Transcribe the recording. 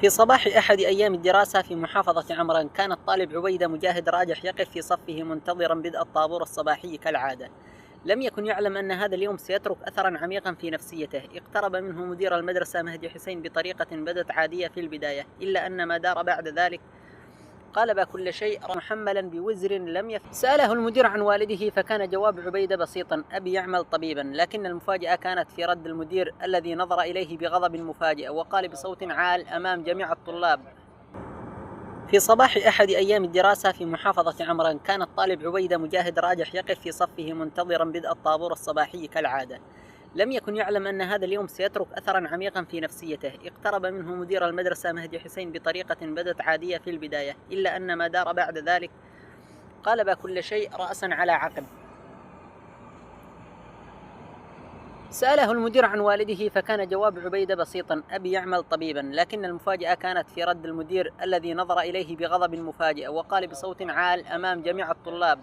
في صباح أحد أيام الدراسة في محافظة عمران، كان الطالب عبيدة مجاهد راجح يقف في صفه منتظرا بدء الطابور الصباحي كالعادة. لم يكن يعلم أن هذا اليوم سيترك أثرا عميقا في نفسيته. اقترب منه مدير المدرسة مهدي حسين بطريقة بدت عادية في البداية، إلا أن ما دار بعد ذلك قلب كل شيء محملا بوزر لم سأله المدير عن والده، فكان جواب عبيدة بسيطا: أبي يعمل طبيبا. لكن المفاجأة كانت في رد المدير الذي نظر إليه بغضب مفاجئ وقال بصوت عال أمام جميع الطلاب: في صباح أحد أيام الدراسة في محافظة عمران، كان الطالب عبيدة مجاهد راجح يقف في صفه منتظرا بدء الطابور الصباحي كالعادة. لم يكن يعلم أن هذا اليوم سيترك أثرا عميقا في نفسيته. اقترب منه مدير المدرسة مهدي حسين بطريقة بدت عادية في البداية، إلا أن ما دار بعد ذلك قلب كل شيء رأسا على عقب. سأله المدير عن والده، فكان جواب عبيدة بسيطا: أبي يعمل طبيبا. لكن المفاجأة كانت في رد المدير الذي نظر إليه بغضب مفاجئ وقال بصوت عال أمام جميع الطلاب: